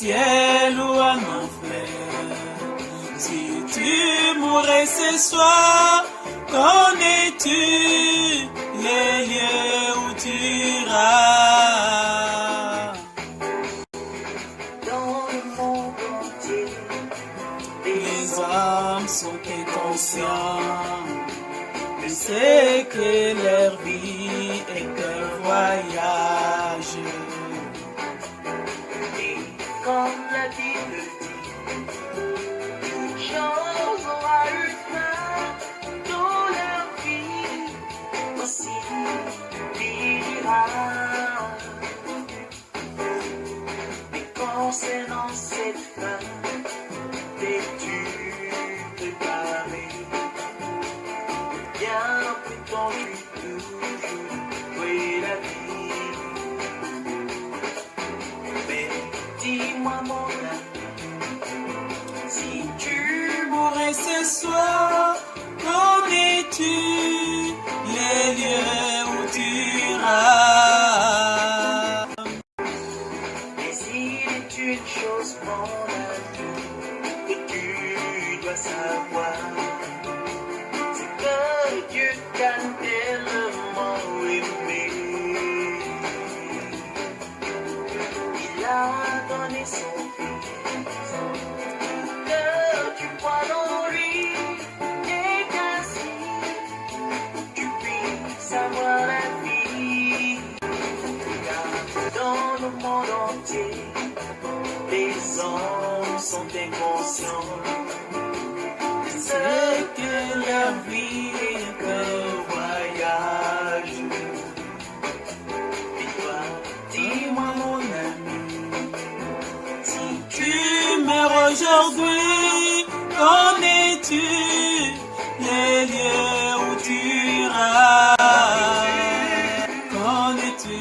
ciel ou en enfer. Si tu mourrais ce soir, connais-tu les lieux où tu iras? Dans le monde entier, Les hommes sont inconscients de ce que leur vie est un voyage. et comme la Bible dit, toute chose aura une fin dans leur vie, aussi finira. Mais concernant cette fin, t'es-tu préparé? Bien prétendu toujours, oui la vie. Mais dis-moi mon ami, si tu Mourrais ce soir, connais-tu les lieux où tu iras? mais il est une chose mon ami que tu dois savoir, c'est que Dieu t'a tellement aimé. Il a donné son fils, que tu crois dans lui, et qu'ainsi tu puisses avoir la vie. Car dans le monde entier, les hommes sont inconscients. C'est que leur vie est un voyage. Et toi, Dis-moi mon ami, si tu meurs aujourd'hui, connais-tu les lieux où tu iras? Connais-tu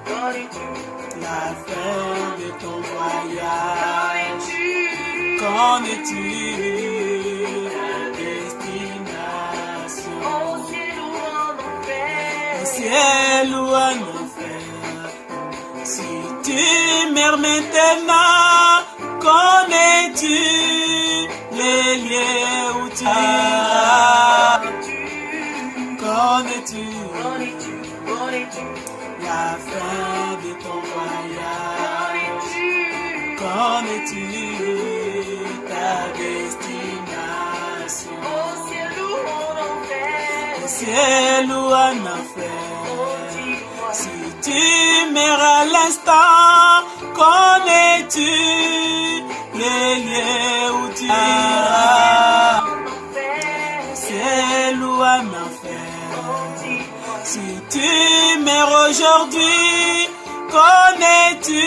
connais-tu, la fin de ton voyage? connais-tu, Connais-tu la destination? au ciel ou en enfer? Au ciel ou en enfer? Si tu meurs maintenant, connais-tu les lieux où tu iras? Connais-tu Connais-tu, connais-tu, la fin de ton voyage? connais-tu, Connais-tu ta destination? au ciel ou en enfer? Au ciel ou en enfer? Dis-moi, Si tu meurs à l'instant, connais-tu les lieux où tu iras? en enfer? Au ciel ou en enfer? Dis-moi, Si tu meurs aujourd'hui, connais-tu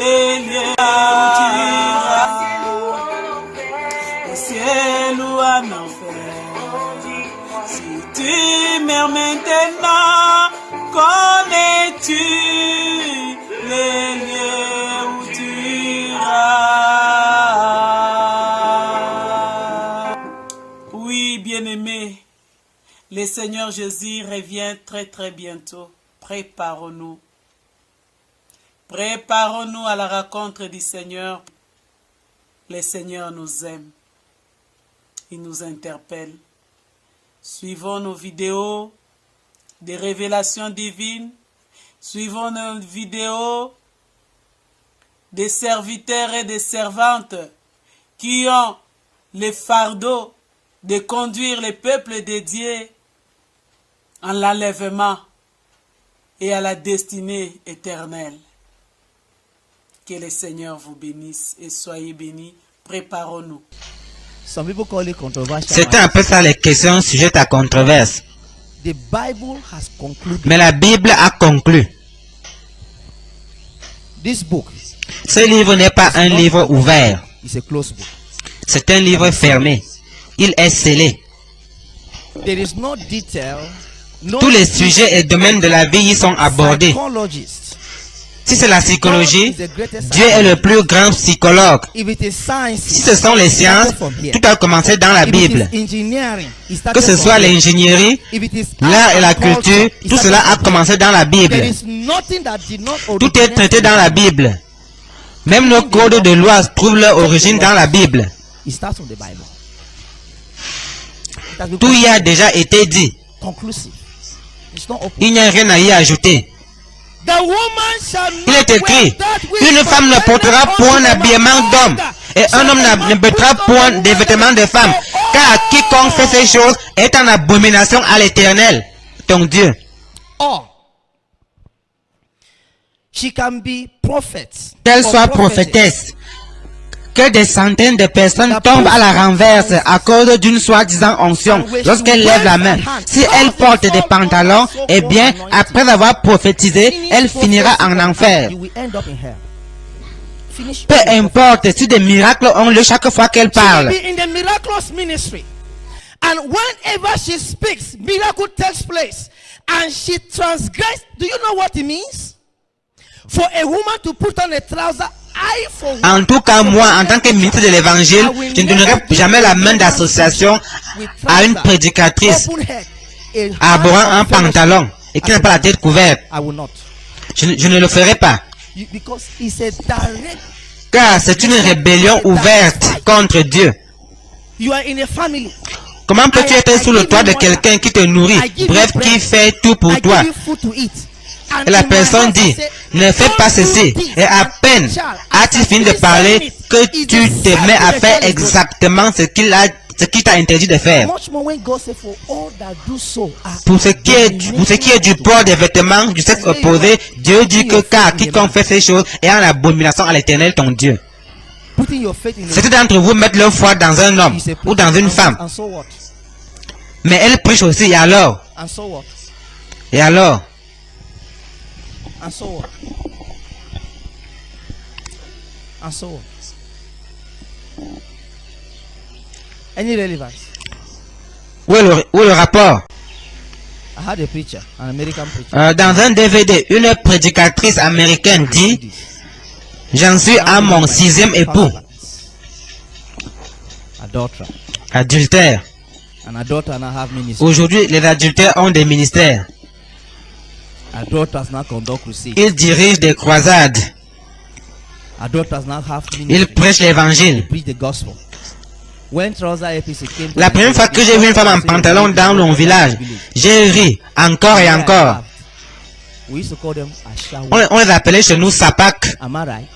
les lieux où tu iras? Au ciel ou en enfer? Si tu meurs maintenant, connais-tu les lieux où tu iras? Oui, bien-aimés, le Seigneur Jésus revient très très bientôt. Préparons-nous. Préparons-nous à la rencontre du Seigneur. Le Seigneur nous aime. Il nous interpelle. Suivons nos vidéos des révélations divines. Suivons nos vidéos des serviteurs et des servantes qui ont le fardeau de conduire le peuple de Dieu en l'enlèvement et à la destinée éternelle. Que le Seigneur vous bénisse et soyez bénis. Préparons-nous. Some people call it controversial. C'est un peu ça les questions sujettes à controverse. The Bible has concluded. Mais la Bible a conclu. This book Ce livre n'est pas un livre ouvert. is a closed book. C'est un livre fermé. Il est scellé. There is no detail. No Tous les sujets et domaines de la vie y sont abordés. psychologist. Si c'est la psychologie, Dieu est le plus grand psychologue. If it is science, Si ce sont les sciences, tout a commencé dans la If it Bible. is engineering, it started Que ce from soit there. l'ingénierie, If it is l'art et la art and culture, culture, it tout started cela a from commencé dans la there. Bible. There is nothing that did not Tout est traité dans la Bible. Même nos codes de loi trouvent leur origine dans la Bible. It starts from the Bible. It has been Tout y a déjà été dit. conclusive. It's not open. Il n'y a rien à y ajouter. The woman shall Il not est écrit, wear that which une femme ne portera point un habillement d'homme, et un homme ne mettra point des vêtements de femme, car quiconque fait ces choses est en abomination à l'Éternel, ton Dieu. Or, she can be prophet. Qu'elle or soit prophetess. prophétesse, que des centaines de personnes tombent à la renverse à cause d'une soi-disant onction lorsqu'elle lève la main. Si elle porte des pantalons, eh bien, après avoir prophétisé, elle finira en enfer. You will end up in hell. Finish. Peu importe si des miracles ont lieu chaque fois qu'elle She will parle. be in the miraculous ministry. And whenever she speaks, miracle takes place. And she transgressed. Do you know what it means? For a woman to put on a trouser, I for one. En tout cas, moi, en tant que ministre de l'évangile, je ne donnerai jamais la main d'association à une prédicatrice Open head, arborant un pantalon et qui n'a pas la tête couverte. I will not. Je ne le ferai pas. Because it's a direct. Car c'est une rébellion ouverte contre Dieu. You are in a family. Comment peux-tu être sous le toit de quelqu'un qui te nourrit, bref, qui fait tout pour I toi? give you food to eat. And Et la in my personne house, dit, I say, ne fais pas "Don't do ceci. this." Et à peine as-tu fini de parler que tu te mets à faire exactement ce qu'il t'a interdit de faire. Much more when God said, "For all that do so are Pour ce qui est du port des vêtements du sexe opposé, Dieu dit que car quiconque fait ces choses est en abomination à l'Éternel ton Dieu. putting your faith in Certains d'entre vous mettent leur foi dans un homme ou dans une femme. And so what? Mais elle prêche aussi, et alors? And so what? Et alors? And so what? And so what? Any relevance? Où est le rapport? I had a preacher, an American preacher. Dans un DVD, une prédicatrice américaine dit, j'en suis à mon 6e époux, Adulterer. adultère. An adulterer now have ministry. Aujourd'hui, les adultères ont des ministères. Adulterers now conduct crusade. Ils dirigent des croisades. Adulterers now have Ils ministry. prêchent l'évangile. Preach the gospel. When Trouser APC came to La première fois que j'ai vu une femme en pantalon dans mon village, j'ai ri encore et encore. We used to call them Ashawo. On les appelait chez nous Sapak, Am I right?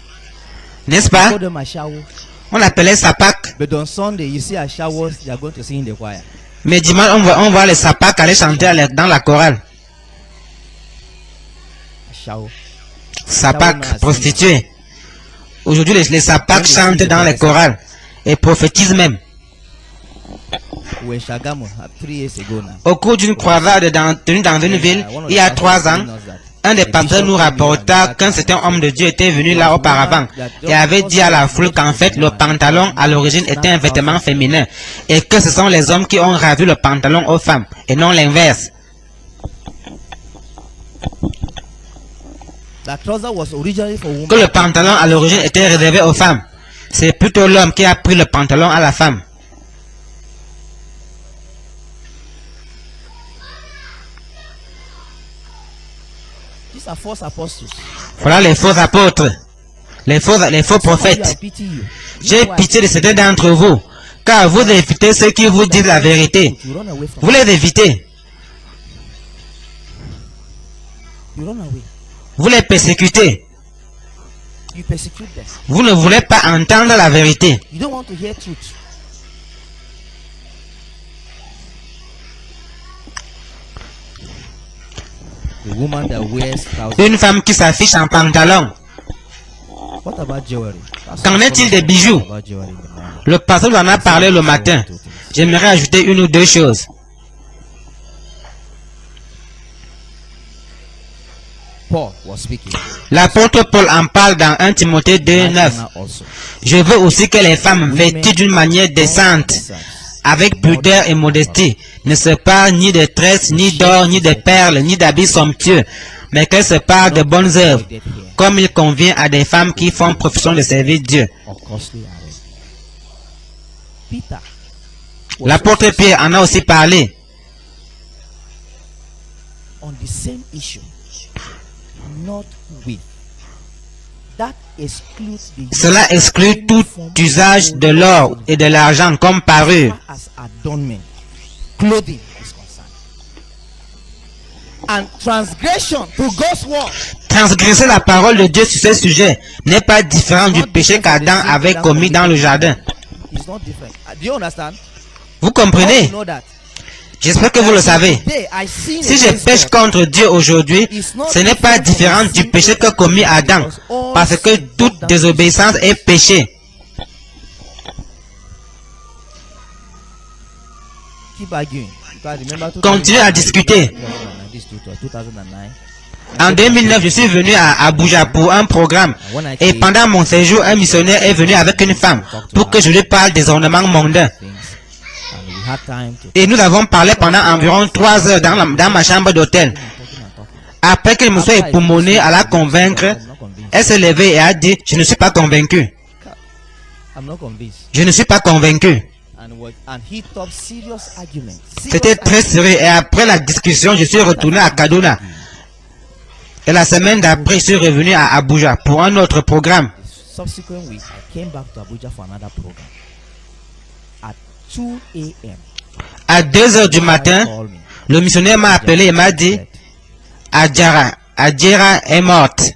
n'est-ce We pas? call them Ashawo. On l'appelait Sapak. But on Sunday, you see Ashawos, they are going to sing in the choir. Mais dimanche, on voit les Sapak aller chanter dans la chorale. Ashawo. Sapak, prostituée. Aujourd'hui, les Sapak chantent dans les chorales et prophétisent même. We were in Shagamu 3 years ago now. Au cours d'une croisade tenue dans une ville, il y a 3 ans, un des pasteurs nous rapporta qu'un certain homme de Dieu était venu là auparavant et avait dit à la foule qu'en fait le pantalon à l'origine était un vêtement féminin et que ce sont les hommes qui ont ravi le pantalon aux femmes et non l'inverse. That trouser was originally for women. Que le pantalon à l'origine était réservé aux femmes. C'est plutôt l'homme qui a pris le pantalon à la femme. These are false apostles. Voilà les faux apôtres, les faux I prophètes. pity you. J'ai pitié de certains d'entre vous, car vous évitez ceux qui vous disent la vérité. You run away from. Vous les évitez, You run away. vous les persécutez. You persecute them. Vous ne voulez pas entendre la vérité. You don't want to hear truth. The woman that wears trousers. Une femme qui s'affiche en pantalon. What about jewelry? That's Qu'en what est-il I'm des bijoux? talking about jewelry in the morning. Le pasteur en a parlé le matin. J'aimerais ajouter une ou deux choses. Paul was speaking. L'apôtre Paul en parle dans 1 Timothée 2:9. Diana also. Je veux aussi que les femmes vêtues d'une manière décente, avec pudeur et modestie, ne se parlent ni de tresses, ni d'or, ni de perles, ni d'habits somptueux, mais qu'elles se parlent de bonnes œuvres, comme il convient à des femmes qui font profession de servir Dieu. Or costly array. Peter was L'apôtre also Pierre en a aussi parlé. on the same issue, not with Cela exclut tout usage de l'or et de l'argent comme parure. Transgresser la parole de Dieu sur ce sujet n'est pas différent du péché qu'Adam avait commis dans le jardin. Vous comprenez? J'espère que vous le savez. Si je pêche contre Dieu aujourd'hui, ce n'est pas différent du péché que commis Adam, parce que toute désobéissance est péché. Continuez à discuter. En 2009, je suis venu à Abuja pour un programme. Et pendant mon séjour, un missionnaire est venu avec une femme pour que je lui parle des ornements mondains. Et nous avons parlé pendant environ 3 heures dans ma chambre d'hôtel. Après qu'elle me soit époumonée à la convaincre, elle s'est levée et a dit, je ne suis pas convaincu. Je ne suis pas convaincu. C'était très sérieux et après la discussion, je suis retourné à Kaduna. Et la semaine d'après, je suis revenu à Abuja pour un autre programme. À 2 heures du matin, le missionnaire m'a appelé et m'a dit, Adjara est morte.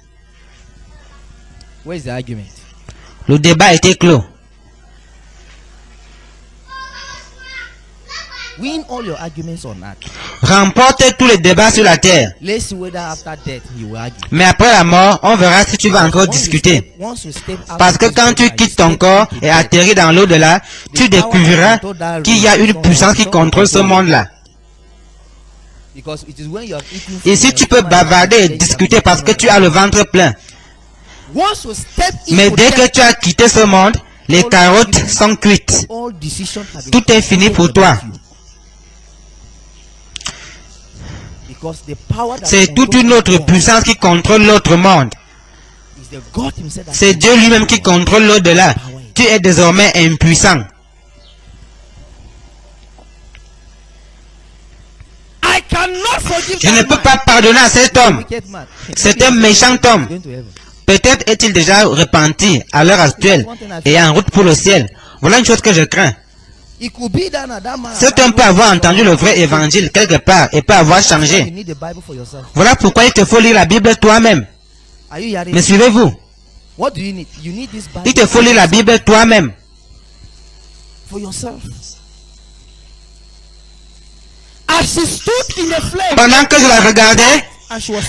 Le débat était clos. Remporte tous les débats sur la terre. Mais après la mort, on verra si tu vas encore discuter. Parce que quand tu quittes ton corps et atterris dans l'au-delà, tu découvriras qu'il y a une puissance qui contrôle ce monde-là. Ici, tu peux bavarder et discuter parce que tu as le ventre plein. Mais dès que tu as quitté ce monde, les carottes sont cuites. Tout est fini pour toi. C'est toute une autre puissance qui contrôle l'autre monde. C'est Dieu lui-même qui contrôle l'au-delà. Tu es désormais impuissant. Je ne peux pas pardonner à cet homme. C'est un méchant homme. Peut-être est-il déjà repenti à l'heure actuelle et en route pour le ciel. Voilà une chose que je crains. Cet homme peut avoir entendu le vrai évangile quelque part et peut avoir changé. Voilà pourquoi il te faut lire la Bible toi-même. Me suivez-vous? Il te faut lire la Bible toi-même. Pendant que je la regardais,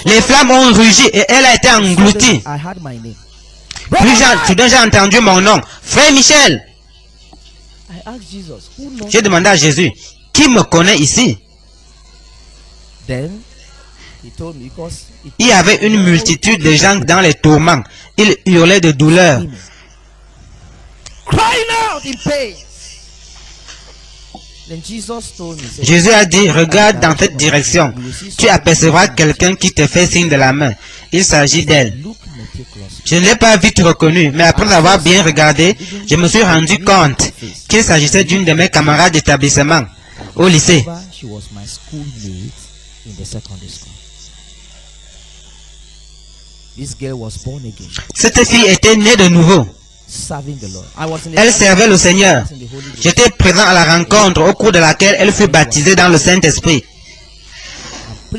les flammes ont rugi et elle a été engloutie. Soudain j'ai entendu mon nom. Frère Michel. J'ai demandé à Jésus, qui me connaît ici? Il y avait une multitude de gens dans les tourments. Ils hurlaient de douleur. Jésus a dit, regarde dans cette direction. Tu apercevras quelqu'un qui te fait signe de la main. Il s'agit d'elle. Je ne l'ai pas vite reconnue, mais après avoir bien regardé, je me suis rendu compte qu'il s'agissait d'une de mes camarades d'établissement au lycée. Cette fille était née de nouveau. Elle servait le Seigneur. J'étais présent à la rencontre au cours de laquelle elle fut baptisée dans le Saint-Esprit.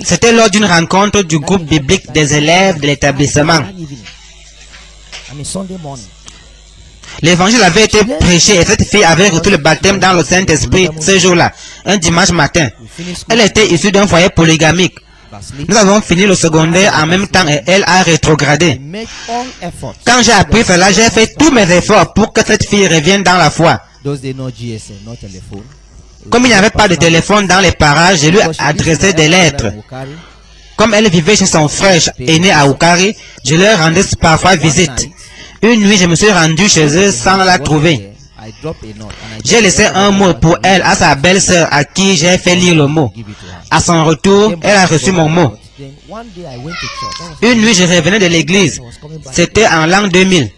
C'était lors d'une rencontre du groupe biblique des élèves de l'établissement. L'évangile avait été prêché et cette fille avait reçu le baptême dans le Saint-Esprit ce jour-là, un dimanche matin. Elle était issue d'un foyer polygamique. Nous avons fini le secondaire en même temps et elle a rétrogradé. Quand j'ai appris cela, j'ai fait tous mes efforts pour que cette fille revienne dans la foi. Comme il n'y avait pas de téléphone dans les parages, je lui adressais des lettres. Comme elle vivait chez son frère aîné à Ukari, je leur rendais parfois visite. Une nuit, je me suis rendu chez eux sans la trouver. J'ai laissé un mot pour elle à sa belle-sœur à qui j'ai fait lire le mot. À son retour, elle a reçu mon mot. Une nuit, je revenais de l'église. C'était en l'an 2000.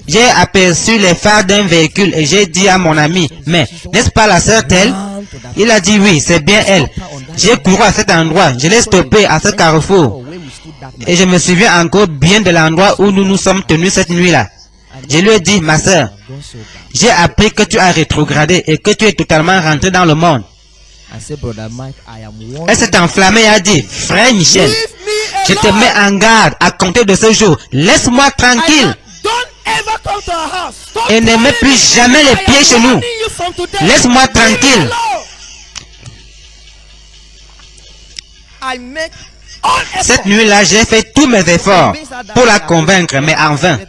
J'ai aperçu les phares d'un véhicule et j'ai dit à mon ami, mais n'est-ce pas la sœur telle? Il a dit oui, c'est bien elle. J'ai couru à cet endroit, je l'ai stoppé à ce carrefour. Et je me souviens encore bien de l'endroit où nous nous sommes tenus cette nuit-là. Je lui ai dit, ma sœur, j'ai appris que tu as rétrogradé et que tu es totalement rentré dans le monde. Elle s'est enflammée et a dit, frère Michel, je te mets en garde à compter de ce jour. Laisse-moi tranquille. Et ne mets plus jamais les pieds chez nous. Laisse-moi tranquille. Cette nuit-là, j'ai fait tous mes efforts pour la convaincre, mais en vain.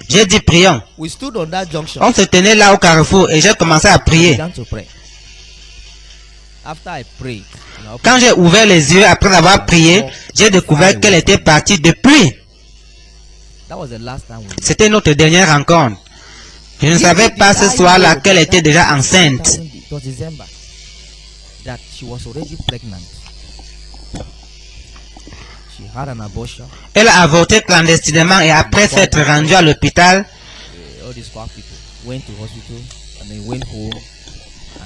J'ai dit, prions. On se tenait là au carrefour et j'ai commencé à prier. Quand j'ai ouvert les yeux après avoir prié, j'ai découvert qu'elle était partie depuis. C'était notre dernière rencontre. Je ne savais pas ce soir-là qu'elle était déjà enceinte. Elle a avorté clandestinement et après s'être rendue à l'hôpital,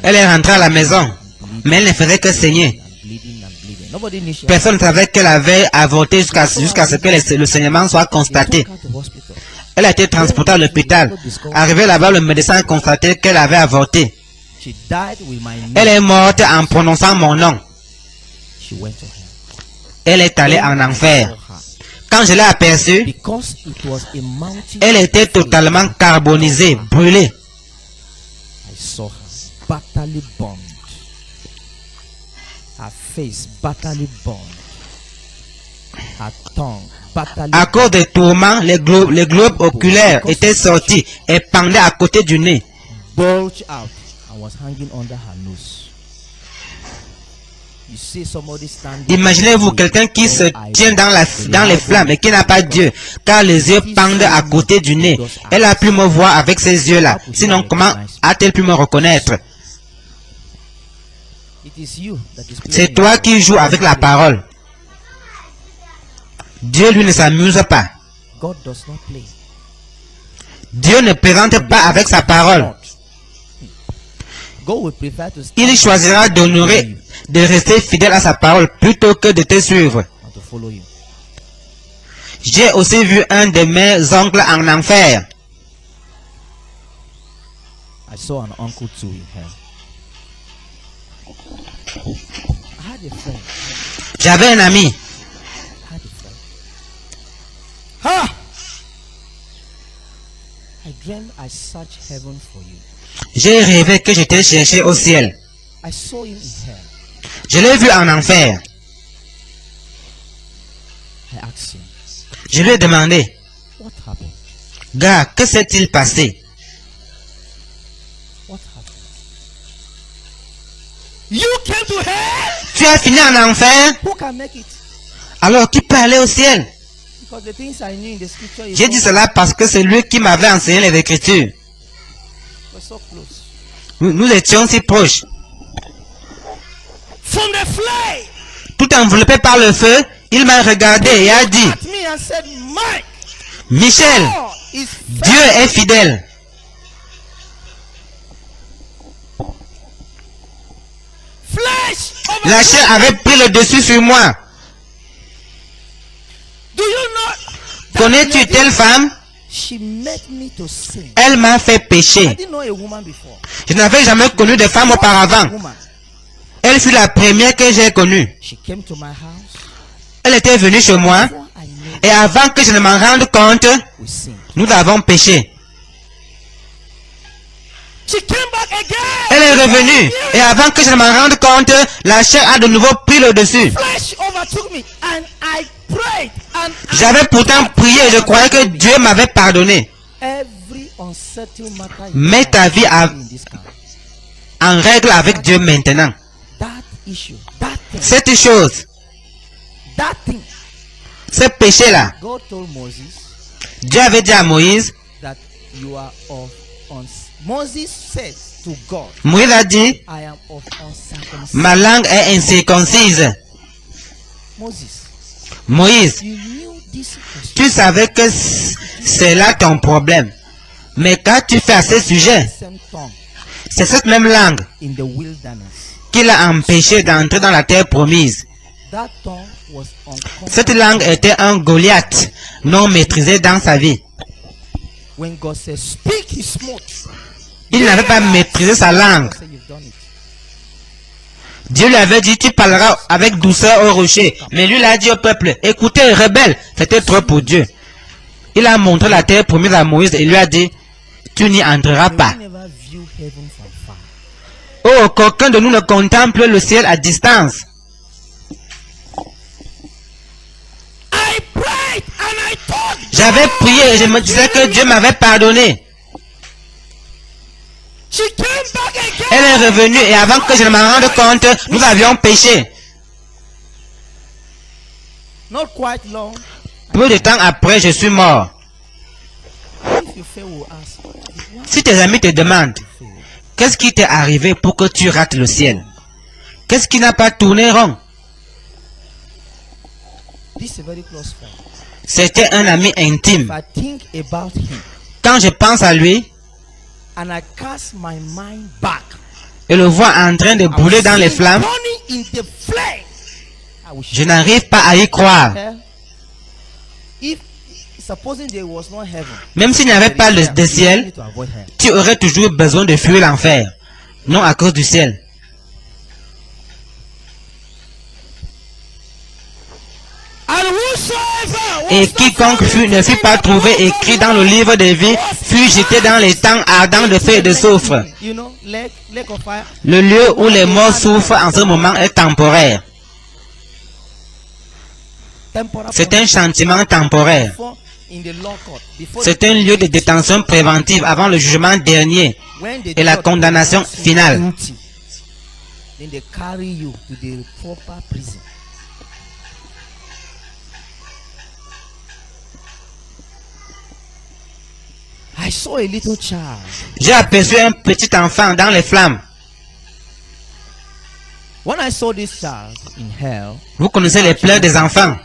elle est rentrée à la maison, mais elle ne faisait que saigner. Personne ne savait qu'elle avait avorté jusqu'à ce que le saignement soit constaté. Elle a été transportée à l'hôpital. Arrivée là-bas, le médecin a constaté qu'elle avait avorté. Elle est morte en prononçant mon nom. Elle est allée en enfer. Quand je l'ai aperçue, elle était totalement carbonisée, brûlée. À cause des tourments, les globes oculaires étaient sortis et pendaient à côté du nez. Imaginez-vous quelqu'un qui se tient dans les flammes et qui n'a pas Dieu, car les yeux pendent à côté du nez. Elle a pu me voir avec ses yeux-là. Sinon, comment a-t-elle pu me reconnaître? C'est toi qui joues avec la parole. Dieu, lui, ne s'amuse pas. Dieu ne présente pas avec sa parole. Il choisira d'honorer, de rester fidèle à sa parole plutôt que de te suivre. J'ai aussi vu un de mes oncles en enfer. J'avais un ami. J'ai rêvé que je t'ai cherché au ciel. Je l'ai vu en enfer. Je lui ai demandé, gars, que s'est-il passé? Tu as fini en enfer? Alors qui peut aller au ciel? J'ai dit cela parce que c'est lui qui m'avait enseigné les Écritures. Nous étions si proches. Tout enveloppé par le feu, il m'a regardé et a dit, Michel, Dieu est fidèle. La chair avait pris le dessus sur moi. Connais-tu telle femme? Elle m'a fait pécher. Je n'avais jamais connu de femme auparavant. Elle fut la première que j'ai connue. Elle était venue chez moi et avant que je ne m'en rende compte, nous avons péché. Elle est revenue et avant que je ne m'en rende compte, la chair a de nouveau pris le dessus. J'avais pourtant prié et je croyais que Dieu m'avait pardonné. Mets ta vie en règle avec Dieu maintenant. Cette chose, ce péché-là, Dieu avait dit à Moïse, Moïse a dit, ma langue est incirconcise. Moïse, tu savais que c'est là ton problème. Mais quand tu fais à ce sujet, c'est cette même langue qui l'a empêché d'entrer dans la terre promise. That tongue was Cette langue était un Goliath non maîtrisé dans sa vie. When God says, speak his mouth. Il n'avait pas maîtrisé sa langue. Say, you've done it. Dieu lui avait dit, tu parleras avec douceur au rocher. Mais lui, il a dit au peuple, écoutez, rebelle. C'était trop pour Dieu. Il a montré la terre promise à Moïse et lui a dit, tu n'y entreras pas. We never view heaven from far. Oh, qu'aucun de nous ne contemple le ciel à distance. I prayed and I thought. J'avais prié et je me disais que Dieu m'avait pardonné. She came back again. Elle est revenue et avant que je ne m'en rende compte, nous avions péché. Not quite long. Peu de temps après, je suis mort. If you fail, we'll ask. Si tes amis te demandent, qu'est-ce qui t'est arrivé pour que tu rates le ciel? Qu'est-ce qui n'a pas tourné rond? This is a very close friend. C'était un ami intime. If I think about him Quand je pense à lui and I cast my mind back, et le vois en train de brûler dans les flammes, burning in the flame, I will je n'arrive pas à y croire. hell. If supposing there was no heaven, Même s'il n'y avait pas de you ciel, need to avoid hell. tu aurais toujours besoin de fuir l'enfer. Non à cause du ciel. And whosoever Et quiconque ne fut pas trouvé écrit dans le livre des vies fut jeté dans les temps ardents de feu et de soufre. you know, lake of fire. Le lieu où les morts souffrent en ce moment est temporaire. Temporal C'est un châtiment temporaire. before in the law court. Before C'est un lieu de détention préventive avant le jugement dernier when the et la judge condamnation finds you finale. guilty, then they carry you to the proper prison. I saw a little child. J'ai aperçu un petit enfant dans les flammes. When I saw this child in hell, Vous connaissez les pleurs des enfants.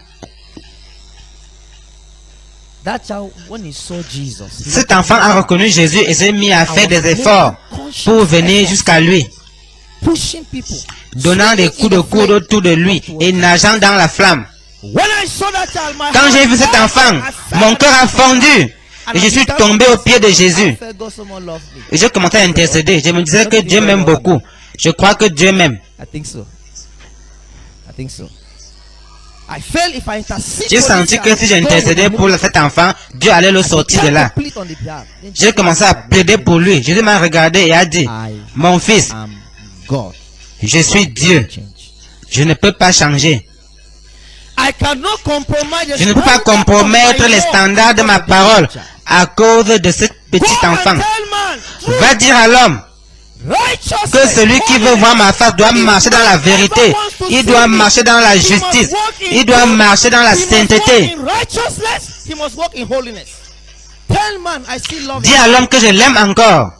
that child, when he saw Jesus, he Cet enfant a reconnu Jésus et s'est mis à faire des efforts pour venir jusqu'à lui, pushing people. donnant des coups de coude autour de lui et nageant dans la flamme. When I saw that child, my Quand heart j'ai vu cet broke. enfant, I felt mon cœur a fondu et je suis tombé aux pieds de Jésus. I felt God so much loved me. Et j'ai commencé à intercéder. Je me disais que Dieu m'aime beaucoup. Je crois que Dieu m'aime. I think so. I think so. I felt if I intercede J'ai for senti this que si child, j'intercédais God pour will cet enfant, Dieu allait le sortir de là. complete on the behalf. Then J'ai commencé à plaider pour lui. Jésus m'a regardé et a dit, mon fils, I'm God. je suis Dieu. Change. Je ne peux pas changer. I cannot compromise. Je ne peux pas compromettre les standards de ma parole à cause de ce petit enfant. Va dire à l'homme que celui qui veut voir ma face doit marcher dans la vérité. Il doit marcher dans la justice. Il doit marcher dans la sainteté. Dis à l'homme que je l'aime encore.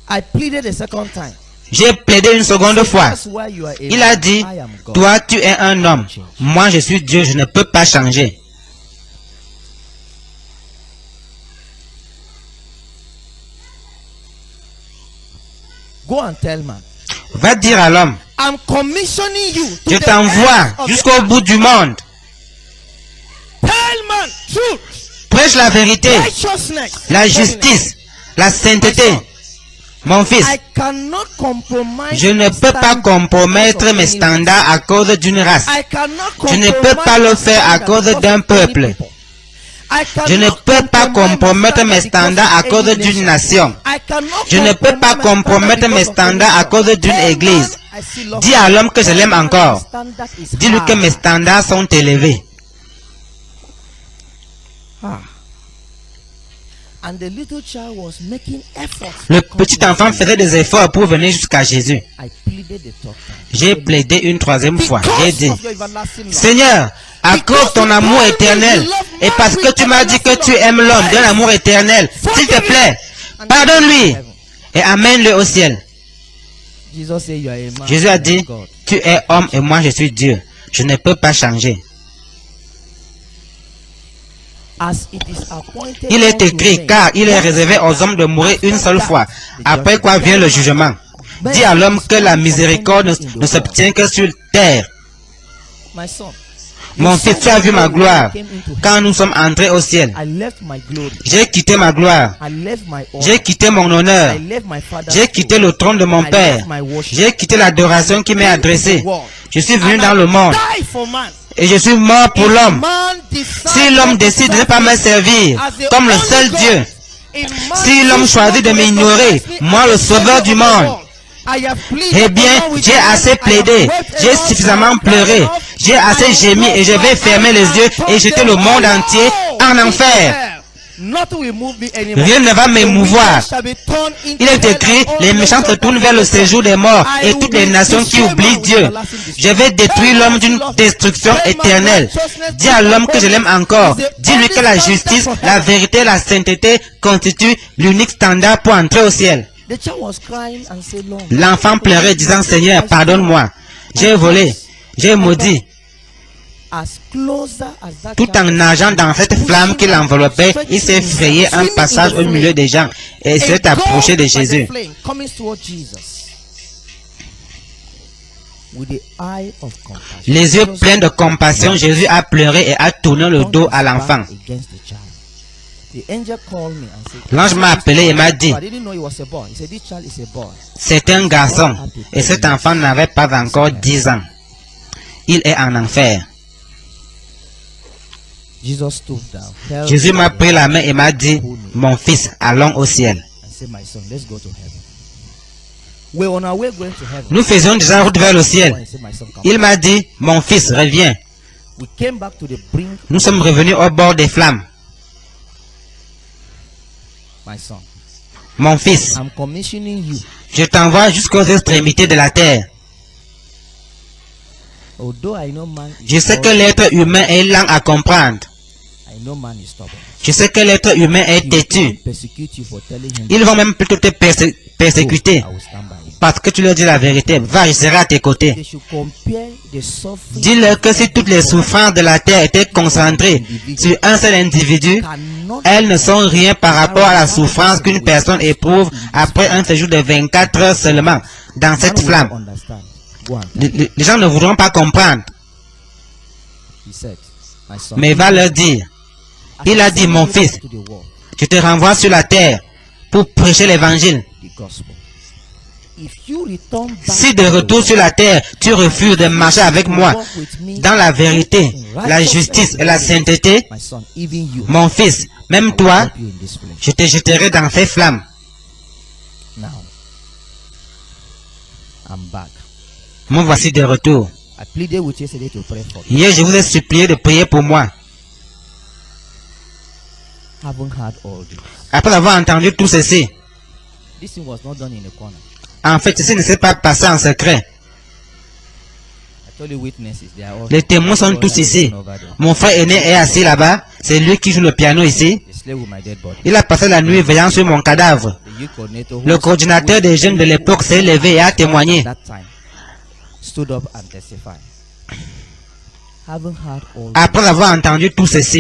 I pleaded a second time. J'ai plaidé une seconde fois. That's why you are a Il a man. dit, I am God. toi tu es un homme. Moi je suis Dieu, je ne peux pas changer. Go and tell man. Va dire à l'homme, I'm commissioning you. to je the t'envoie ends of the jusqu'au earth. bout du monde. Tell man truth, Prêche la vérité, righteousness, la justice, la sainteté. Mon fils, I cannot compromise. je ne my peux pas standards compromettre because of mes any standards à cause d'une race. race. I cannot Je ne peux compromise pas le my faire à standards cause because d'un of any peuple. people. I Je ne cannot peux pas compromise compromettre my mes standards standards à because of cause any d'une nation. nation. I cannot Je ne peux pas compromettre mes standards à cause d'une église. Dis à l'homme que je l'aime encore. Dis-lui que mes standards sont élevés. And the little child was making efforts. Le petit enfant faisait des efforts pour venir jusqu'à Jésus. I pleaded the third time. J'ai plaidé une troisième fois. J'ai Because dit, of your everlasting love. Seigneur, à cause ton amour éternel, et parce que tu m'as dit que tu aimes l'homme d'un amour éternel, s'il te plaît, pardonne-lui et amène-le au ciel. Jesus said, you are a man, Jésus a I am dit, God. tu es homme et moi je suis Dieu. Je ne peux pas changer. As it is appointed Il est unto écrit, men, car il est réservé aux hommes de mourir une seule fois, après quoi vient le jugement. Dis à l'homme que la miséricorde ne s'obtient que sur terre. My son, Mon fils, tu as vu ma gloire quand nous sommes entrés au ciel. I left my glory. J'ai quitté ma gloire. I left my honor. J'ai quitté mon honneur. I left my father's J'ai quitté throne. le trône de mon I Père. left my worship. J'ai quitté l'adoration qui m'est adressée. Je suis venu And dans I le monde died for man. et je suis mort pour If l'homme. man decides Si l'homme décide de ne pas me servir as the comme le only seul God, Dieu, if man si l'homme chooses choisit de not to m'ignorer, recognize me moi as le the sauveur Savior du of the monde, world, I have pleaded eh bien, along with j'ai God, assez I have plaidé, wept j'ai enough, suffisamment I have pleuré, cried enough, j'ai I assez have gémi et je vais closed fermer my les eyes yeux and et jeter turned le the monde whole entier world en into enfer. hell. Nothing will move me anymore. Rien ne va The m'émouvoir. wicked shall be turned into Il est hell écrit, and all les méchants se nations tournent shall vers le be séjour des morts I et toutes les will nations qui destroy oublient man with Dieu. everlasting destruction. Je vais détruire l'homme d'une destruction éternelle. Dis à l'homme que je l'aime encore. Dis-lui que la justice, la vérité, la sainteté constituent l'unique standard pour entrer au ciel. The child was crying and said, Lord, L'enfant pleurait disant, Seigneur, pardonne-moi. J'ai volé, j'ai maudit. as closer as that Tout child en was nageant dans cette flamme qui l'enveloppait, il s'est frayé un passage au milieu des gens et s'est approché de Jésus. coming towards Jesus with the eye of compassion. Les yeux pleins de compassion, Jésus a pleuré et a tourné le dos à l'enfant. Against the child. The angel called me and said, L'ange m'a appelé et m'a dit, I didn't know he was a boy. He said, this child is a boy. c'est un garçon et cet enfant n'avait pas encore 10 ans. Il est en enfer. Jesus stooped down, held Jésus me m'a pris la main et m'a dit, mon fils, allons au ciel. and said, my son, let's go to heaven. We're on our way going to heaven. Nous faisions déjà route vers le ciel. He said, my son, come. Il m'a dit, mon fils, reviens. We came back to the brink. Nous sommes revenus au bord des flammes. My son, Mon fils, I'm commissioning you. je t'envoie jusqu'aux extrémités de la terre. Although I know man is Je sais que stubborn, l'être humain est lent à comprendre. I know man is stubborn. Je sais que l'être humain est He will têtu. even persecute you for telling him. Ils vont même plutôt te persécuter I will stand by him. parce que tu leur dis la vérité. Va, je serai à tes côtés. They should compare the suffering. Dis-leur que si toutes les souffrances de la terre étaient concentrées sur un seul individu, cannot elles ne sont rien par rapport à la souffrance qu'une personne éprouve après un séjour de 24 heures seulement dans cette Man will flamme. not understand. Go on. Les gens ne voudront pas comprendre, He said, my son. mais va leur dire, il a dit, mon fils, To the world, je te renvoie sur la terre pour prêcher l'évangile. the gospel. If you return back Si de retour sur la terre, tu refuses de marcher avec moi dans la vérité, la justice et la sainteté, my son, even you, mon fils, même I will toi, drop you in this place. je te jeterai dans ces flammes. Now, I'm back. Me voici de retour. I pleaded with you yesterday to pray for me. Hier, je vous ai supplié de prier pour moi. Haven't heard all this. Après avoir entendu tout ceci, This thing was not done in a corner. en fait, ceci ne s'est pas passé en secret. I told you witnesses, they are all. Les témoins sont tous ici. Mon frère aîné est assis là-bas. C'est lui qui joue le piano ici. They slept with my dead body. Il a passé la nuit veillant sur mon cadavre. The youth coordinator who Le was- coordinateur des jeunes de l'époque s'est levé et a témoigné. That time stood up and testified. Haven't heard all. Après avoir entendu tout ceci,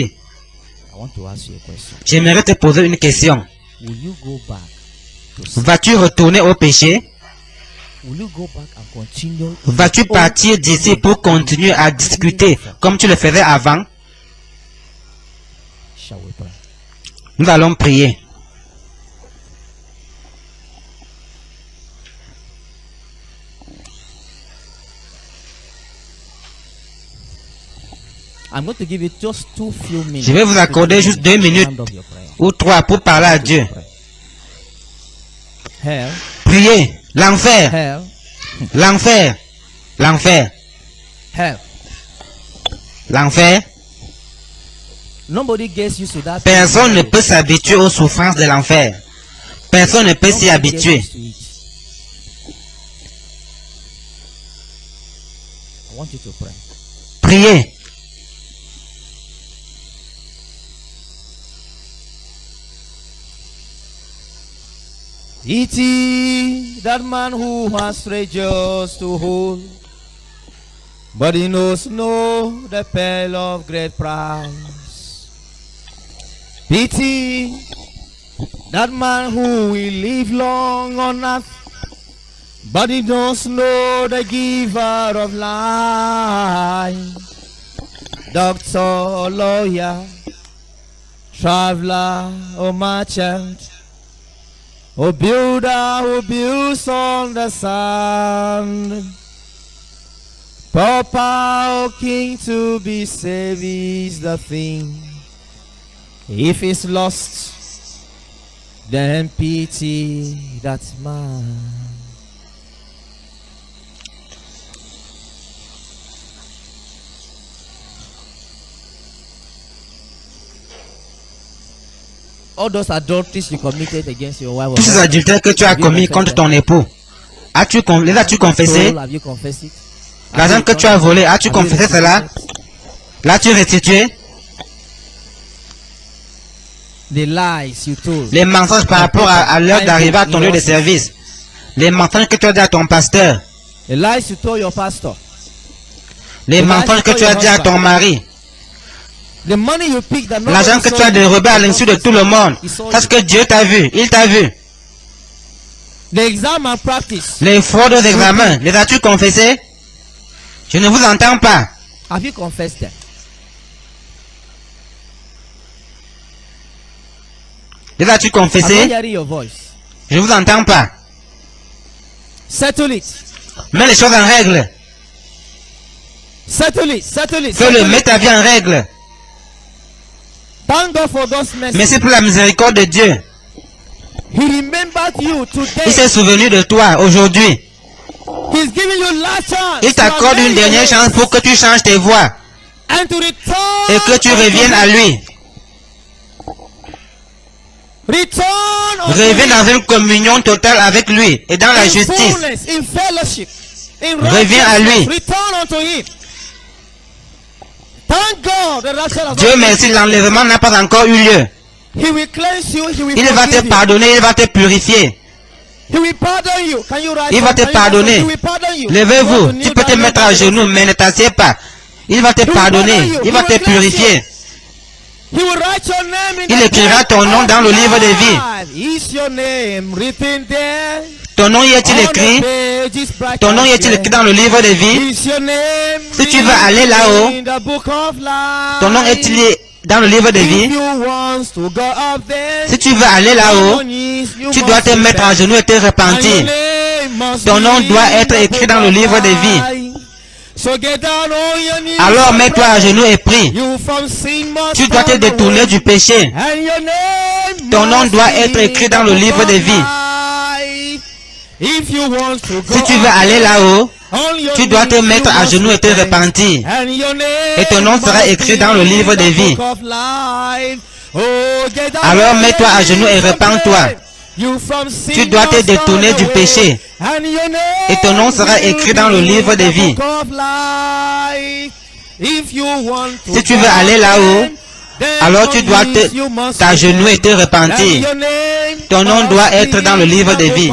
I want to ask you a question. j'aimerais te poser une question. Will you go back to sin? Vas-tu retourner au péché? Will you go back and continue? Vas-tu partir d'ici pour continuer à discuter comme tu le faisais avant? Shall we pray? Nous allons prier. I'm going to give you just too few minutes. Je vais vous accorder juste 2 minutes Round of your prayer. ou 3 pour parler à Dieu. Hell, Priez. L'enfer. hell, L'enfer. L'enfer. hell. L'enfer. Nobody gets used to that. Personne ne peut s'habituer aux souffrances de l'enfer. Personne ne peut s'y habituer. I want you to pray. Priez. Pity that man who has treasures to hold, but he knows no the pearl of great price. Pity that man who will live long on earth, But he does know the giver of life. Doctor, lawyer, traveler, or merchant, or builder who builds on the sand. Papa, or king to be saved is the thing. If it's lost, then pity that man. All those adulteries you committed against your wife. Tous ces adultères que tu as commis contre ton époux, les as-tu confessé? L'argent que tu as volé, as-tu confessé cela? L'as-tu restitué? The lies you told. Les mensonges par rapport à l'heure d'arrivée à ton lieu de service. Les mensonges que tu as dit à ton pasteur. The lies you told your pastor. Les mensonges que tu as dit à ton mari. L'argent que tu as dérobé à l'insu de tout le monde. Parce que Dieu t'a vu. Il t'a vu. Les fraudes aux examens. Les as-tu confessés? Je ne vous entends pas. Have you confessed them? Les as-tu confessés? Je ne vous entends pas. Settle it. Mets les choses en règle. Settle it. Settle it. Fais-le, mets ta vie en règle. Thank God for God's mercy. Merci pour la miséricorde de Dieu. He remembered you today. Il s'est souvenu de toi aujourd'hui. He's giving you last chance. Il t'accorde une dernière chance pour que tu changes tes voies And to return et que tu reviennes à lui. Reviens dans une communion totale avec lui et dans la justice. Reviens à lui. Dieu merci, l'enlèvement n'a pas encore eu lieu. Il va te pardonner, il va te purifier. Il va te pardonner. Levez-vous, tu peux te mettre à genoux, mais ne t'assieds pas. Il va te pardonner, il va te purifier. Il écrira ton nom dans le livre de vie. Ton nom y est-il écrit? Ton nom y est-il écrit dans le livre de vie? Si tu veux aller là-haut, ton nom est-il dans le livre de vie? Si tu veux aller là-haut, tu dois te mettre à genoux et te repentir. Ton nom doit être écrit dans le livre de vie. Alors mets-toi à genoux et prie. Tu dois te détourner du péché. Ton nom doit être écrit dans le livre de vie. Si tu veux aller là-haut, tu dois te mettre à genoux et te repentir. Et ton nom sera écrit dans le livre de vie. Alors mets-toi à genoux et repens-toi. Tu dois te détourner du péché. Et ton nom sera écrit dans le livre de vie. Si tu veux aller là-haut, alors tu dois t'agenouiller et te repentir. Ton nom doit être dans le livre de vie.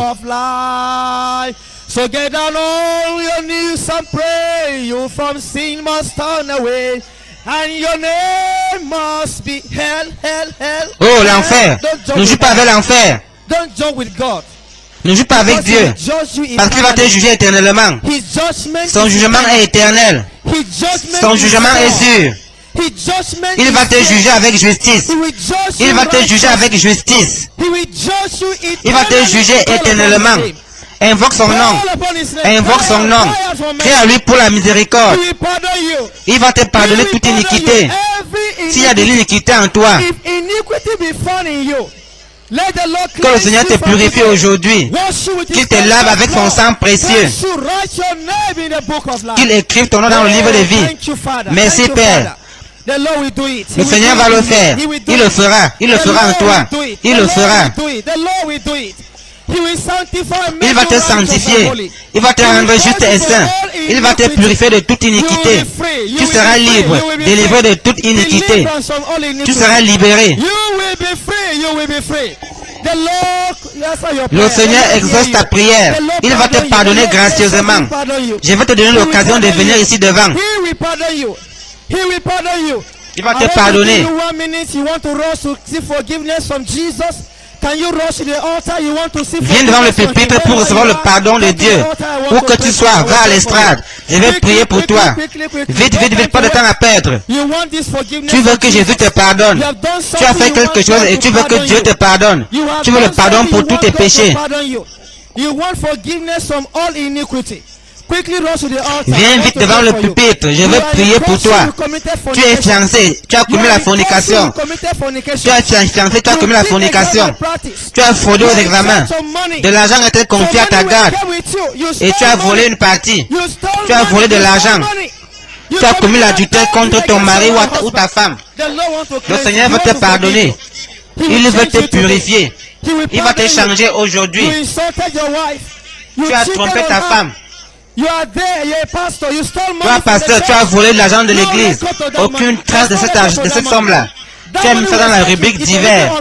Oh, l'enfer! Ne joue pas avec l'enfer. Ne joue pas avec Dieu, parce qu'il va te juger éternellement. Son jugement est éternel. Son jugement est sûr. Il va te juger avec justice. Il va te juger avec justice. Il va te juger éternellement. Invoque son nom. Invoque son nom. Prie à lui pour la miséricorde. Il va te pardonner toute iniquité. S'il y a de l'iniquité en toi, que le Seigneur te purifie aujourd'hui. Qu'il te lave avec son sang précieux. Qu'il écrive ton nom dans le livre de vie. Merci Père. Le Seigneur va le faire. Il le fera. Il le fera en toi. Il le fera. Il va te sanctifier. Il va te rendre juste et saint. Il va te purifier de toute iniquité. Tu seras libre, délivré de toute iniquité. Tu seras libéré. Le Seigneur exauce ta prière. Il va te pardonner gracieusement. Je vais te donner l'occasion de venir ici devant. Il va te pardonner. Viens devant le pupitre pour recevoir le pardon de Dieu. Où que tu sois, va à l'estrade. Je vais prier pour toi. Vite, vite, vite, pas de temps à perdre. Tu veux que Jésus te pardonne. Tu as fait quelque chose et tu veux que Dieu te pardonne. Tu veux le pardon pour tous tes péchés. Viens vite devant le pupitre, je veux prier pour toi. Tu es fiancé, tu as commis la fornication. Tu es fiancé, tu as commis la fornication. Tu as fraudé aux examens. De l'argent était confié à ta garde. Et tu as volé une partie. Tu as volé de l'argent. Tu as commis l'adultère contre ton mari ou ta femme. Le Seigneur veut te pardonner. Il veut te purifier. Il va te changer aujourd'hui. Tu as trompé ta femme. Toi, pasteur, tu as volé l'argent de l'église. Aucune trace de cette somme-là. Tu as mis ça dans la rubrique divers.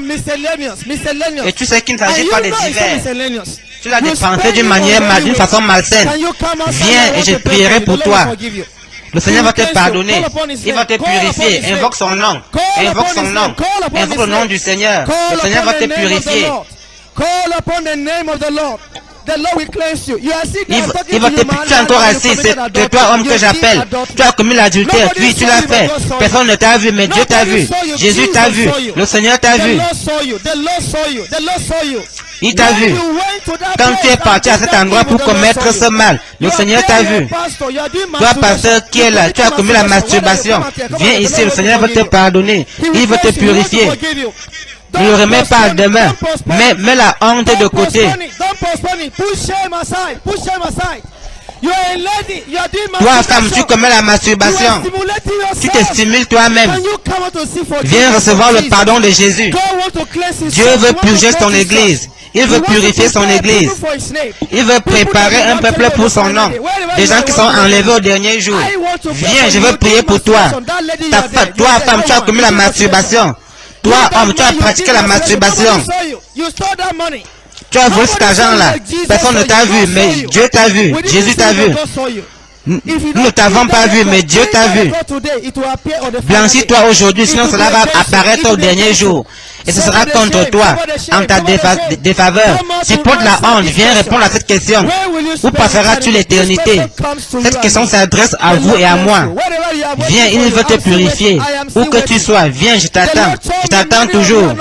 Et tu sais qu'il ne s'agit pas de divers. Tu l'as dépensé d'une façon malsaine. Viens et je prierai pour toi. Le Seigneur va te pardonner. Il va te purifier. Invoque son nom. Invoque son nom. Invoque le nom du Seigneur. Le Seigneur va te purifier. Il va te purifier encore assis. C'est toi, homme, que j'appelle. Tu as commis l'adultère. Oui, tu l'as fait. Personne ne t'a vu, mais Dieu t'a vu. Jésus t'a vu. Le Seigneur t'a vu. Il t'a vu. Quand tu es parti à cet endroit pour commettre ce mal, le Seigneur t'a vu. Toi, pasteur, qui est là, tu as commis la masturbation. Viens ici, le Seigneur va te pardonner. Il va te purifier. Ne le remets pas demain. Mets la honte de côté. Toi, femme, tu commets la masturbation. Tu te stimules toi-même. Viens recevoir le pardon de Jésus. Dieu veut purger son église. Il veut purifier son église. Il veut préparer un peuple pour son nom. Des gens qui sont enlevés au dernier jour. Viens, je veux prier pour toi. Toi, femme, tu as commis la masturbation. Toi, homme, tu as pratiqué la masturbation. Tu as volé cet argent-là. Personne ne t'a vu, mais Dieu t'a vu. Jésus t'a vu. Nous ne t'avons pas vu, mais Dieu t'a vu. Blanchis-toi aujourd'hui, sinon cela va apparaître au dernier jour. Et ce sera contre toi, en ta défaveur. Supporte la honte, viens répondre à cette question. Où passeras-tu l'éternité? Cette question s'adresse à vous et à moi. Viens, il veut te purifier. Où que tu sois, viens, je t'attends. Je t'attends toujours.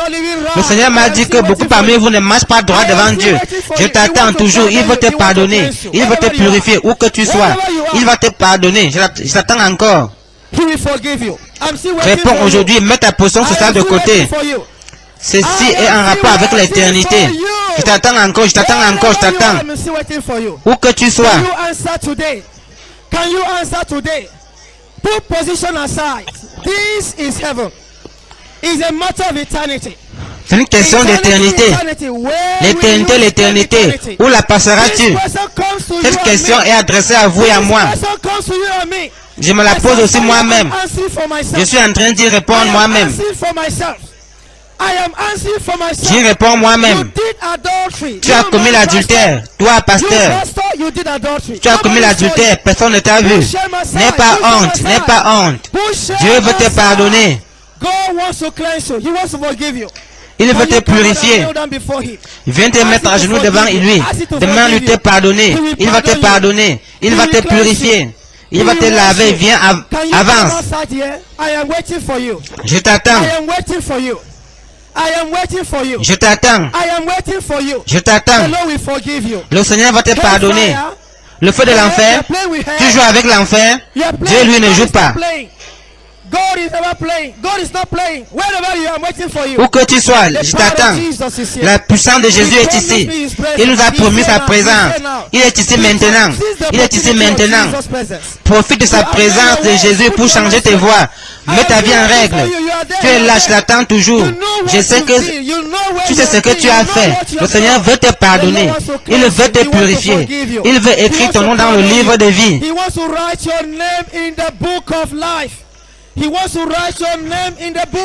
Le Seigneur m'a dit que beaucoup parmi vous ne marchent pas droit devant Dieu. Je t'attends toujours, il veut te pardonner. Il veut te purifier, où que tu sois. Il va te pardonner, je t'attends encore. Réponds aujourd'hui, mets ta position sociale de côté. Ceci est en rapport avec l'éternité. Je t'attends encore, je t'attends encore, je t'attends. Où que tu sois. Can you answer today? Put position aside. This is heaven. It's a matter of eternity. C'est une question d'éternité. L'éternité, l'éternité. Où la passeras-tu? Cette question est adressée à vous et à moi. Je me la pose aussi moi-même. Je suis en train d'y répondre moi-même. J'y réponds moi-même. Tu as commis l'adultère. Toi, pasteur. Tu as commis l'adultère. Personne ne t'a vu. N'aie pas honte. N'aie pas honte. Dieu veut te pardonner. Il veut te purifier. Viens te mettre à genoux devant lui. Demande-lui de te pardonner. Il va te pardonner. Il va te purifier. Il va te laver. Viens, avance. Je t'attends. Je t'attends. Je t'attends. Le Seigneur va te pardonner. Le feu de l'enfer. Tu joues avec l'enfer. Dieu, lui, ne joue pas. Où que tu sois, je t'attends. La puissance de Jésus est ici. Il nous a promis sa présence. Il est ici maintenant. Il est ici maintenant. Profite de sa présence de Jésus pour changer tes voies. Mets ta vie en règle. Tu es là, je l'attends toujours. Je sais que tu sais ce que tu as fait. Le Seigneur veut te pardonner. Il veut te purifier. Il veut écrire ton nom dans le livre de vie.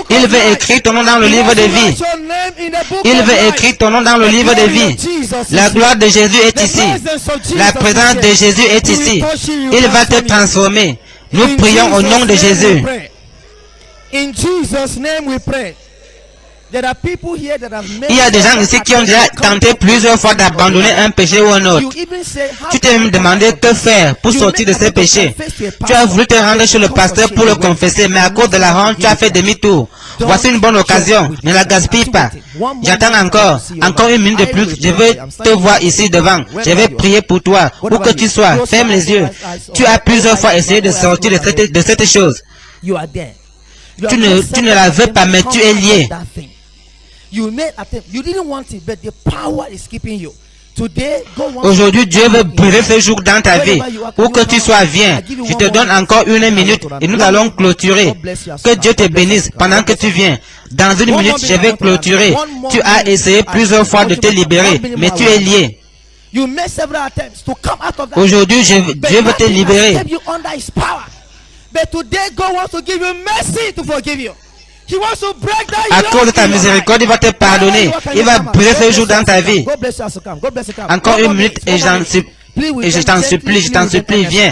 Il veut écrire ton nom dans le livre de vie. Il veut écrire ton nom dans le livre de vie. La gloire de Jésus est ici. La présence de Jésus est ici. Il va te transformer. Nous prions au nom de Jésus. In Jesus' name we pray. There are people here that have made Il y a des gens ici qui ont déjà tenté plusieurs fois d'abandonner un péché ou un autre. You even say, how Tu t'es même demandé que faire pour sortir de ces péchés. Tu as voulu te rendre chez le pasteur pour le confesser, mais à cause de la honte, tu as fait demi-tour. Voici une bonne occasion. Ne la gaspille pas. J'attends encore 1 minute de plus. Je veux te voir ici devant. Je vais prier pour toi. Où que tu sois, ferme les yeux. Tu as plusieurs fois essayé de sortir de cette chose. You are there. Tu ne la veux pas, mais tu es lié. You made attempt. You didn't want it, but the power is keeping you. Today, go on. Aujourd'hui, Dieu veut brûler ce jour dans ta vie. Où que tu sois, viens. Je te donne encore 1 minute et nous allons clôturer. Que Dieu te bénisse pendant que tu viens. Dans 1 minute, je vais clôturer. Tu as essayé plusieurs fois de te libérer, mais tu es lié. You made several attempts to come out of that. Aujourd'hui, Dieu veut te libérer. You under his power. But today, God wants to give you mercy to forgive you. He wants to break that À cause de ta miséricorde, il va te pardonner. Il va brûler ce jour dans ta vie. Encore 1 minute et je t'en supplie, viens.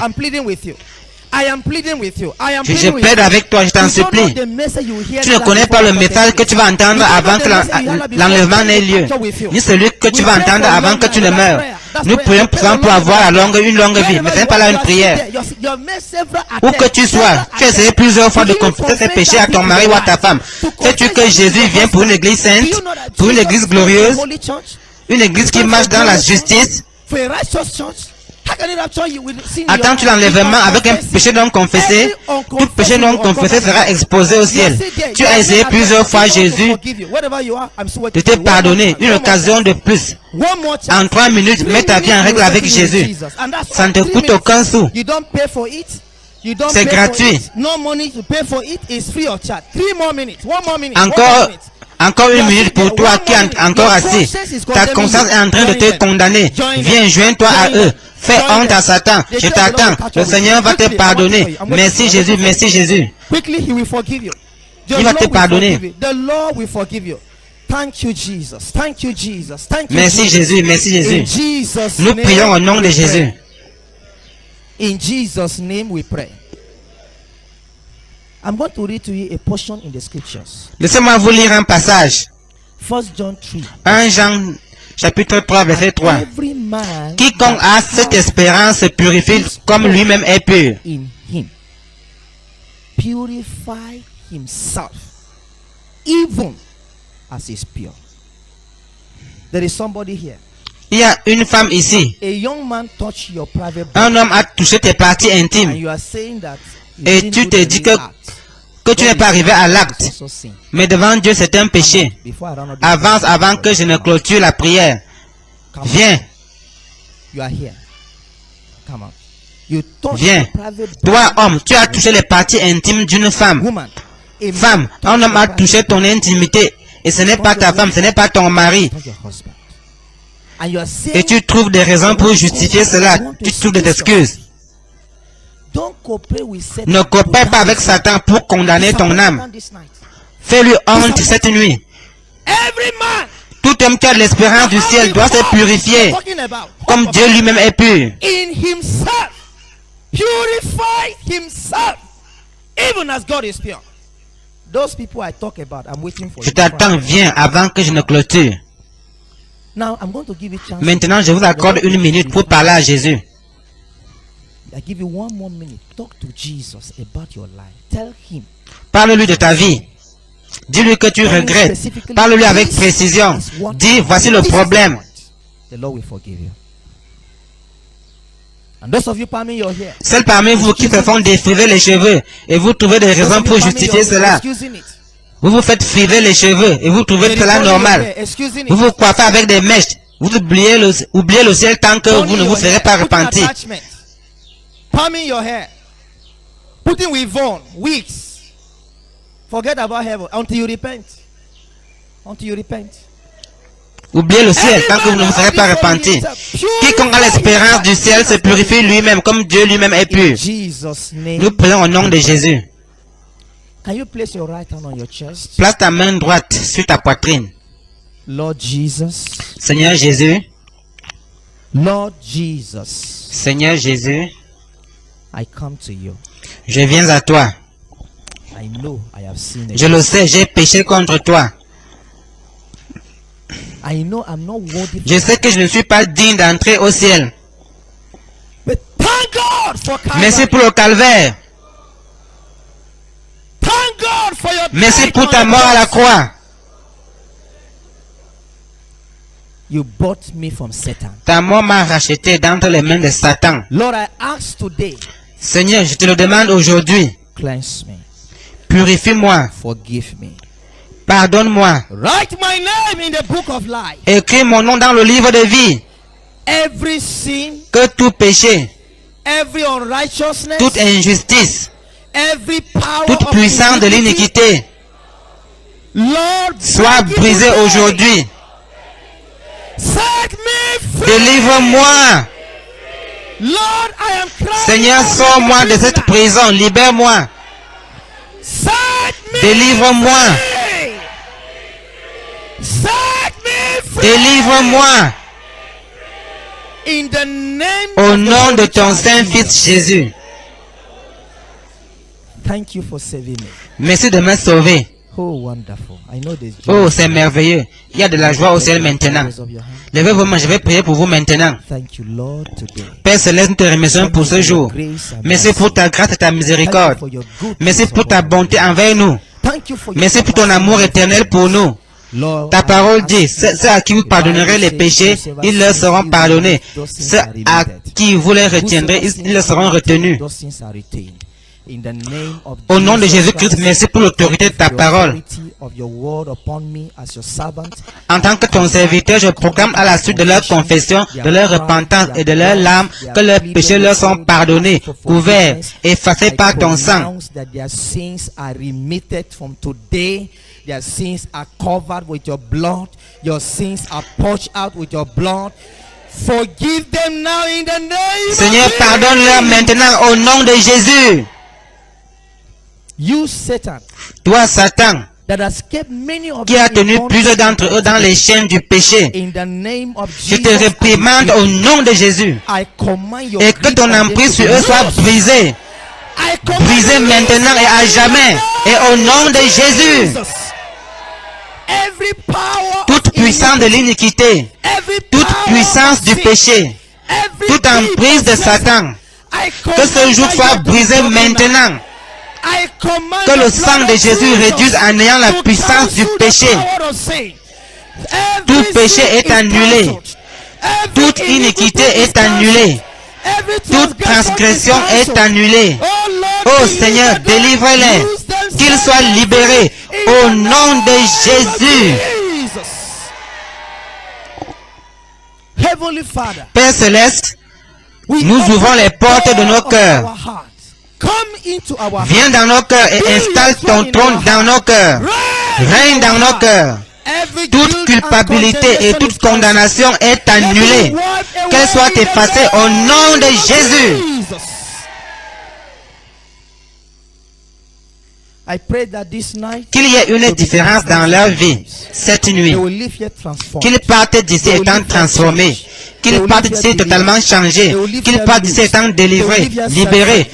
Je plaide avec toi, je t'en supplie. Tu ne connais pas le message que tu vas entendre avant que l'enlèvement n'ait lieu, ni celui que tu vas entendre avant que tu ne meurs. Nous prions pour avoir une longue vie, mais ce n'est pas là une prière. Où que tu sois, tu as essayé plusieurs fois de confesser tes péchés à ton mari ou à ta femme. Sais-tu que Jésus vient pour une église sainte, pour une église glorieuse, une église qui marche dans la justice? Attends-tu l'enlèvement avec un péché non confessé? Tout péché non confessé sera exposé au ciel. Tu as essayé plusieurs fois, Jésus, de te pardonner. Une occasion de plus. En 3 minutes, mets ta vie en règle avec Jésus. Ça ne te coûte aucun sou. C'est gratuit. Encore 1 minute pour toi qui est encore assis. Ta conscience est en train de te condamner. Viens, joins-toi à eux. Fais honte à Satan. Je t'attends. Le Seigneur va te pardonner. Merci Jésus, merci Jésus. Il va te pardonner. Merci Jésus, merci Jésus. Nous prions au nom de Jésus. In Jesus' name we pray. I'm going to read to you a portion in the scriptures. Laissez-moi vous lire un passage. 1 John 3. 1 Jean chapitre 3 verset 3. Quiconque a cette espérance se purifie comme lui-même est pur. In him. Purify himself even as he is pure. There is somebody here. Il y a une femme ici. A young man touched your private body. Un homme a touché tes parties intimes. And you are saying that Et tu te dis que tu n'es pas arrivé à l'acte. Mais devant Dieu, c'est un péché. Avance avant que je ne clôture la prière. Viens. Viens. Toi, homme, tu as touché les parties intimes d'une femme. Femme, un homme a touché ton intimité. Et ce n'est pas ta femme, ce n'est pas ton mari. Et tu trouves des raisons pour justifier cela. Tu trouves des excuses. Ne coopère pas avec Satan pour condamner ton âme. Fais-lui honte cette nuit. Tout homme qui a de l'espérance du ciel doit se purifier, comme Dieu lui-même est pur. Je t'attends, viens avant que je ne clôture. Maintenant, je vous accorde 1 minute pour parler à Jésus. Parle-lui de ta vie. Dis-lui que tu regrettes. Parle-lui avec précision. Dis, voici le problème. Celles parmi vous qui se font défiler les cheveux et vous trouvez des raisons pour justifier cela. Vous vous faites filer les cheveux et vous trouvez cela normal. Vous vous coiffez avec des mèches. Vous oubliez le ciel tant que vous ne vous serez pas repenti. Palming your hair, putting with on wigs. Forget about heaven until you repent. Until you repent. Oubliez le ciel tant que vous ne vous serez pas repenti. Quiconque a l'espérance du ciel se purifie lui-même comme Dieu lui-même est pur. Nous prions au nom de Jésus. Place ta main droite sur ta poitrine. Lord Jesus. Seigneur Jésus. Lord Jesus. Seigneur Jésus. I come to you. Je viens à toi. I know I have sinned. Je le sais, j'ai péché contre toi. I know I'm not worthy. Je sais que je ne suis pas digne d'entrer au ciel. But thank God for Calvary. Merci pour le calvaire. Thank God for your Merci death pour on ta the mort à la cross. croix. You bought me from Satan. Ta mort m'a racheté d'entre les mains de Satan. Lord, I ask today, Seigneur, je te le demande aujourd'hui. cleanse me, Purifie-moi. forgive me. Pardonne-moi. Write my name in the book of life. Écris mon nom dans le livre de vie. Every sin, Que tout péché, every unrighteousness, toute injustice, every power toute of puissance de iniquity, l'iniquité Lord, soit break it brisée today. aujourd'hui. Set me free. Délivre-moi. Lord, I am crying. Seigneur, out sors-moi de to you cette tonight. prison. Libère-moi. Set me Délivre-moi. free. Set me free. Délivre-moi. In the name Au of the nom de Holy ton Child Saint-Fils Jesus. Jésus. Thank you for saving me. Merci de me sauver. Oh, wonderful. I know there's Oh, joy. c'est merveilleux. Il y a de la joie au ciel maintenant. Levez vos mains, je vais prier pour vous maintenant. Thank you, Lord, today. Père Céleste, nous te remercions pour ce jour. Merci pour ta grâce et ta Thank you miséricorde. for your goodness Merci pour ta upon bonté envers nous. us. Thank you for your Merci pour ton amour éternel pour nous. Lord, Ta I parole ask dit, you, ceux à qui vous pardonnerez les péchés, ils leur seront pardonnés. Ceux à qui vous les retiendrez, ils leur seront retenus. those sins are retained. In the name of Au nom de Jesus Jésus-Christ, Christ, merci pour l'autorité de ta the parole. authority of your word upon me as your servant. En tant que ton serviteur, je proclame à la suite de leur confession, de leur repentance et de leurs larmes que leurs péchés leur sont pardonnés, couverts, effacés par ton sang. pronounce that their sins are remitted from today. Their sins are covered with your blood. Your sins are purged out with your blood. Forgive them now in the name Seigneur, of pardonne-leur Jesus. maintenant au nom de Jésus. You, Satan, Toi, Satan, that has kept many of qui a them in tenu bondage plusieurs d'entre eux dans les chaînes du péché, in the name of je Jesus, te réprimande au nom de Jésus. I command your Et que grip ton on them emprise to sur be eux soit loosed. brisé. I command Brisé you maintenant et à loose jamais. Et au nom de Jésus. Jesus. Every power Toute of puissance de iniquity, l'iniquité, every toute power puissance of du sin, péché, every toute deed emprise de of Satan, Satan, I que ce command jour that soit you to brisé be broken maintenant. now. I command Que le the sang blood de of Jésus Jesus réduise en ayant la to puissance du cancel the péché. power of sin. Tout Every péché sin est is annulé. cancelled. Every Toute iniquité est annulée. Every Toute transgression is est cancelled. annulée. Oh Lord, Oh deliver Seigneur, them. délivre-les. Loose them, Qu'ils set soient them libérés free. au In the nom de name of Jésus. Jesus. Heavenly Father, Père Céleste, we nous open ouvrons les the portes de door nos of cœurs. our hearts. Come into our viens dans nos cœurs et installe ton trône dans nos cœurs. Règne dans nos cœurs. Toute culpabilité et toute condamnation est annulée. Qu'elle soit effacée au nom de Jésus. Qu'il y ait une différence dans leur vie cette nuit. Qu'ils partent d'ici étant transformés. Qu'ils partent d'ici totalement changés. Qu'ils partent d'ici étant délivrés, libérés.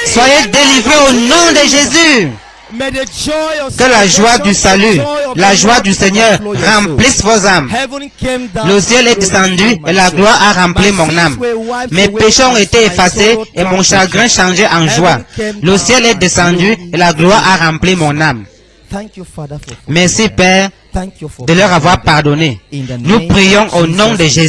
Soyez délivrés au nom de Jésus. Que la joie du salut, la joie du Seigneur remplisse vos âmes. Le ciel est descendu et la gloire a rempli mon âme. Mes péchés ont été effacés et mon chagrin changé en joie. Le ciel est descendu et la gloire a rempli mon âme. Merci Père de leur avoir pardonné. Nous prions au nom de Jésus.